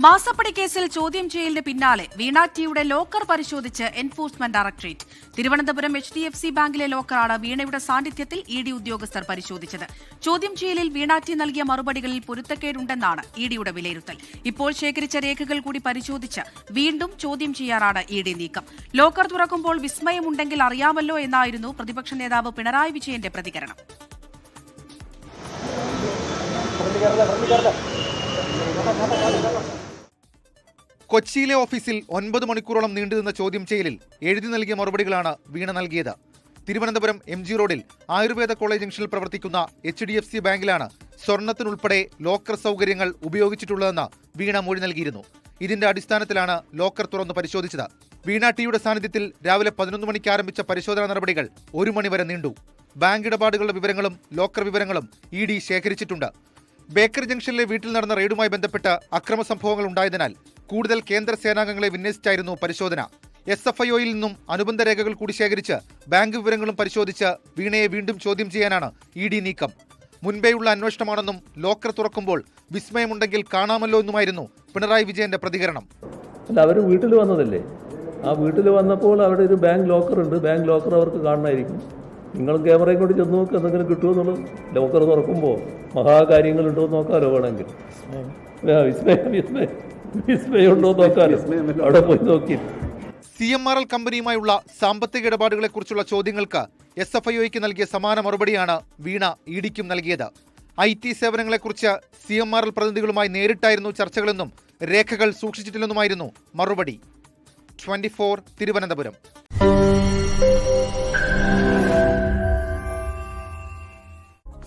മാസപ്പടി കേസിൽ ചോദ്യം ചെയ്യലിന് പിന്നാലെ വീണ ടിയുടെ ലോക്കർ പരിശോധിച്ച് എൻഫോഴ്സ്മെന്റ് ഡയറക്ടറേറ്റ്. തിരുവനന്തപുരം HDFC ബാങ്കിലെ ലോക്കറാണ് വീണയുടെ സാന്നിധ്യത്തിൽ ED ഉദ്യോഗസ്ഥർ പരിശോധിച്ചത്. ചോദ്യം ചെയ്യലിൽ വീണ ടി നൽകിയ മറുപടികളിൽ പൊരുത്തക്കേടുണ്ടെന്നാണ് EDയുടെ വിലയിരുത്തൽ. ഇപ്പോൾ ശേഖരിച്ച രേഖകൾ കൂടി പരിശോധിച്ച് വീണ്ടും ചോദ്യം ചെയ്യാനാണ് ED നീക്കം. ലോക്കർ തുറക്കുമ്പോൾ വിസ്മയമുണ്ടെങ്കിൽ അറിയാമല്ലോ എന്നായിരുന്നു പ്രതിപക്ഷ നേതാവ് പിണറായി വിജയന്റെ പ്രതികരണം. കൊച്ചിയിലെ ഓഫീസിൽ 9 മണിക്കൂറോളം നീണ്ടുനിന്ന ചോദ്യം ചെയ്യലിൽ എഴുതി നൽകിയ മറുപടികളാണ് വീണ നൽകിയത്. തിരുവനന്തപുരം MG റോഡിൽ ആയുർവേദ കോളേജ് ജംഗ്ഷനിൽ പ്രവർത്തിക്കുന്ന HDFC ബാങ്കിലാണ് സ്വർണത്തിനുൾപ്പെടെ ലോക്കർ സൗകര്യങ്ങൾ ഉപയോഗിച്ചിട്ടുള്ളതെന്ന് വീണ മൊഴി നൽകിയിരുന്നു. ഇതിന്റെ അടിസ്ഥാനത്തിലാണ് ലോക്കർ തുറന്നു പരിശോധിച്ചത്. വീണ ടിയുടെ സാന്നിധ്യത്തിൽ രാവിലെ 11 മണിക്ക് ആരംഭിച്ച പരിശോധനാ നടപടികൾ 1 മണിവരെ നീണ്ടു. ബാങ്ക് ഇടപാടുകളുടെ വിവരങ്ങളും ലോക്കർ വിവരങ്ങളും ED ശേഖരിച്ചിട്ടുണ്ട്. ബേക്കറി ജംഗ്ഷനിലെ വീട്ടിൽ നടന്ന റെയ്ഡുമായി ബന്ധപ്പെട്ട് അക്രമ സംഭവങ്ങൾ ഉണ്ടായതിനാൽ കൂടുതൽ കേന്ദ്ര സേനാംഗങ്ങളെ വിന്യസിച്ചായിരുന്നു പരിശോധന. SFIOയിൽ നിന്നും അനുബന്ധ രേഖകൾ കൂടി ശേഖരിച്ച് ബാങ്ക് വിവരങ്ങളും പരിശോധിച്ച് വീണയെ വീണ്ടും ചോദ്യം ചെയ്യാനാണ് ED നീക്കം. മുൻപേയുള്ള അന്വേഷണമാണെന്നും ലോക്കർ തുറക്കുമ്പോൾ വിസ്മയമുണ്ടെങ്കിൽ കാണാമല്ലോ എന്നുമായിരുന്നു പിണറായി വിജയന്റെ പ്രതികരണം. അല്ല, അവർ വീട്ടിൽ വന്നതല്ലേ, ആ വീട്ടിൽ വന്നപ്പോൾ അവിടെ ഒരു ബാങ്ക് ലോക്കർ ഉണ്ട്, ബാങ്ക് ലോക്കർ അവർക്ക് കാണണമായിരിക്കും. നിങ്ങൾ ക്യാമറയും കൊണ്ട് ചെന്ന് നോക്ക് എന്തെങ്കിലും കിട്ടുമെന്നുള്ളത്. ലോക്കർ തുറക്കുമ്പോൾ മഹാകാര്യങ്ങളുണ്ടോ എന്ന് നോക്കാമല്ലോ, വേണമെങ്കിൽ വിസ്മയം ഉണ്ടോ നോക്കാമല്ലോ, അവിടെ പോയി നോക്കി. CMRL കമ്പനിയുമായുള്ള സാമ്പത്തിക ഇടപാടുകളെക്കുറിച്ചുള്ള ചോദ്യങ്ങൾക്ക് SFIOയ്ക്ക് നൽകിയ സമാന മറുപടിയാണ് വീണ EDക്കും നൽകിയത്. IT സേവനങ്ങളെക്കുറിച്ച് CMRL പ്രതിനിധികളുമായി നേരിട്ടായിരുന്നു ചർച്ചകളെന്നും രേഖകൾ സൂക്ഷിച്ചിട്ടില്ലെന്നുമായിരുന്നു മറുപടി. 24 തിരുവനന്തപുരം.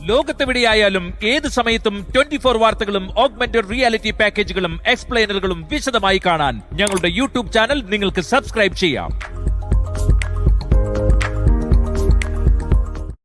ലോകത്തെവിടെയായാലും ഏത് സമയത്തും 24 വാർത്തകളും ഓഗ്മെന്റഡ് റിയാലിറ്റി പാക്കേജുകളും എക്സ്പ്ലെയിനറുകളും വിശദമായി കാണാൻ ഞങ്ങളുടെ YouTube ചാനൽ നിങ്ങൾക്ക് സബ്സ്ക്രൈബ് ചെയ്യാം.